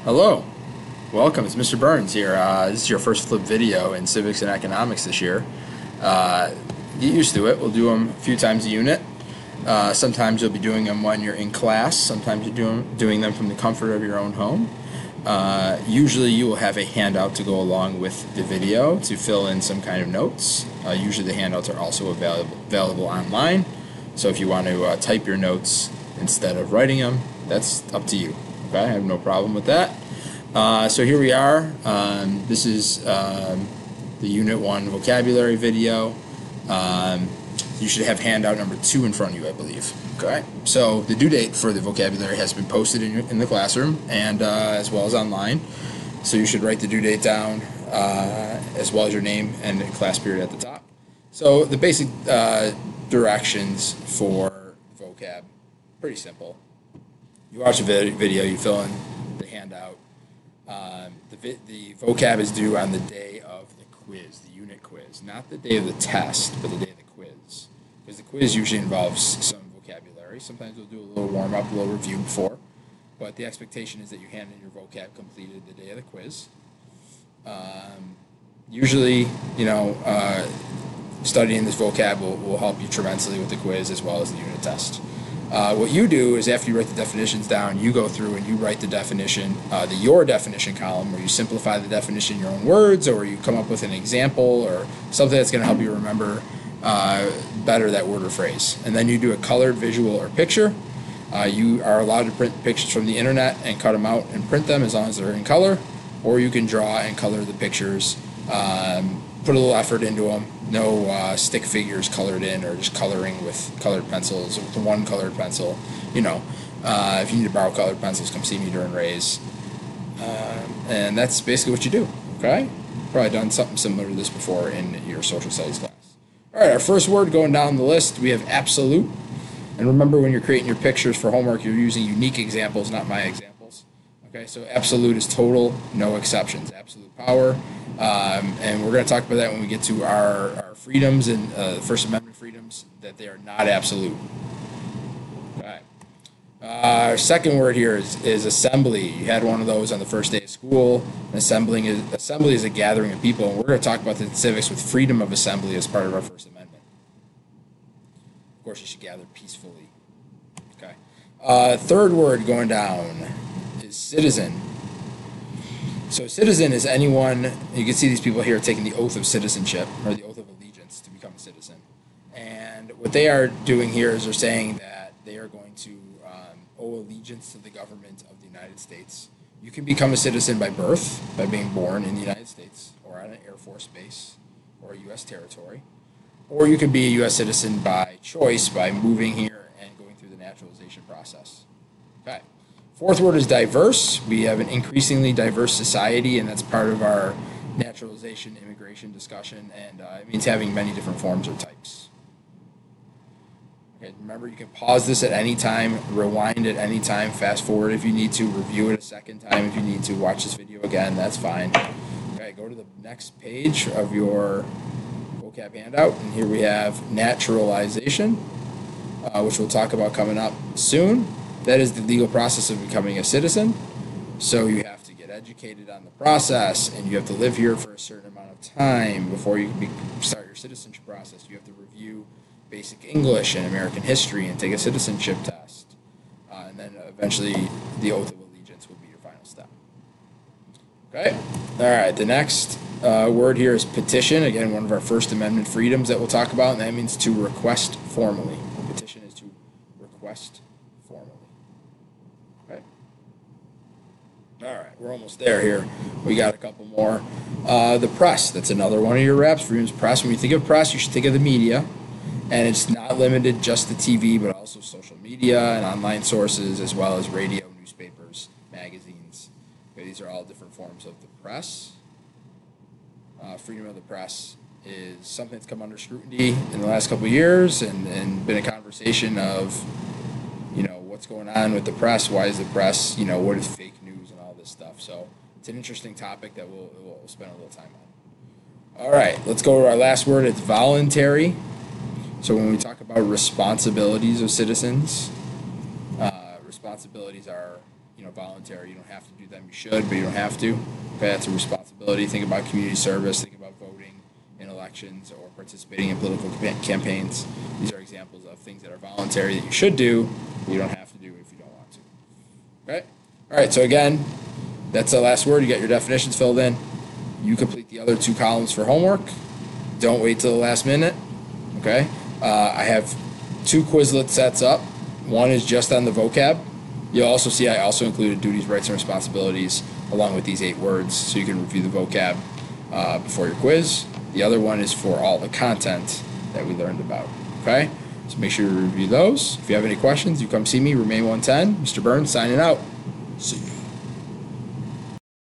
Hello, welcome. It's Mr. Burns here. This is your first flip video in civics and economics this year. Get used to it. We'll do them a few times a unit. Sometimes you'll be doing them when you're in class. Sometimes you're doing them from the comfort of your own home. Usually you will have a handout to go along with the video to fill in some kind of notes. Usually the handouts are also available online. So if you want to type your notes instead of writing them, that's up to you. Okay, I have no problem with that. So here we are. This is the Unit 1 vocabulary video. You should have handout number 2 in front of you, I believe. Okay, so the due date for the vocabulary has been posted in the classroom and as well as online. So you should write the due date down as well as your name and the class period at the top. So the basic directions for vocab, pretty simple. You watch a video, you fill in the handout. The vocab is due on the day of the quiz, the unit quiz, not the day of the test, but the day of the quiz. Because the quiz usually involves some vocabulary. Sometimes we'll do a little warm-up, a little review before. But the expectation is that you hand in your vocab completed the day of the quiz. Usually, studying this vocab will help you tremendously with the quiz as well as the unit test. What you do is after you write the definitions down, you go through and you write the definition, your definition column, where you simplify the definition in your own words, or you come up with an example or something that's going to help you remember better that word or phrase. And then you do a colored visual or picture. You are allowed to print pictures from the internet and cut them out and print them as long as they're in color, or you can draw and color the pictures. Put a little effort into them. No stick figures colored in or just coloring with colored pencils with one colored pencil. If you need to borrow colored pencils, come see me during Rays. And that's basically what you do. Okay? Probably done something similar to this before in your social studies class. All right, our first word going down the list, we have absolute. And remember, when you're creating your pictures for homework, you're using unique examples, not my examples. Okay, so absolute is total, no exceptions. Absolute power. And we're going to talk about that when we get to our freedoms and First Amendment freedoms, that they are not absolute. Okay. Our second word here is assembly. You had one of those on the first day of school. Assembly is a gathering of people, and we're going to talk about the civics with freedom of assembly as part of our First Amendment. Of course, you should gather peacefully. Okay. Third word going down is citizen. So citizen is anyone, you can see these people here taking the oath of citizenship, or the oath of allegiance to become a citizen. And what they are doing here is they're saying that they are going to owe allegiance to the government of the United States. You can become a citizen by birth, by being born in the United States, or on an Air Force base, or a U.S. territory. Or you can be a U.S. citizen by choice, by moving here and going through the naturalization process. Okay. Fourth word is diverse. We have an increasingly diverse society, and that's part of our naturalization, immigration discussion, and it means having many different forms or types. Okay, remember, you can pause this at any time, rewind at any time, fast forward if you need to, review it a second time if you need to, watch this video again, that's fine. Okay, go to the next page of your vocab handout, and here we have naturalization, which we'll talk about coming up soon. That is the legal process of becoming a citizen. So you have to get educated on the process, and you have to live here for a certain amount of time before you can start your citizenship process. You have to review basic English and American history and take a citizenship test. And then eventually the oath of allegiance will be your final step. Okay? All right, the next word here is petition. Again, one of our First Amendment freedoms that we'll talk about, and that means to request formally. Petition is to request formally. All right, we're almost there here. We got a couple more. The press, that's another one of your reps. Freedom's press. When you think of press, you should think of the media. And it's not limited just to TV, but also social media and online sources, as well as radio, newspapers, magazines. Okay, these are all different forms of the press. Freedom of the press is something that's come under scrutiny in the last couple of years and been a conversation of, what's going on with the press, why is the press, what is fake news and all this stuff. So it's an interesting topic that we'll spend a little time on. All right, let's go to our last word. It's voluntary. So when we talk about responsibilities of citizens, responsibilities are, voluntary. You don't have to do them. You should, but you don't have to. Okay, that's a responsibility. Think about community service. Think about voting in elections or participating in political campaigns. These are examples of things that are voluntary that you should do, but you don't have to do if you don't want to. Okay? All right, so again, that's the last word. You got your definitions filled in. You complete the other 2 columns for homework. Don't wait till the last minute. Okay? I have 2 Quizlet sets up. One is just on the vocab. You'll also see I also included duties, rights, and responsibilities along with these 8 words, so you can review the vocab before your quiz. The other one is for all the content that we learned about. Okay? So make sure to review those. If you have any questions, you come see me, Remain 110. Mr. Burns signing out. See you.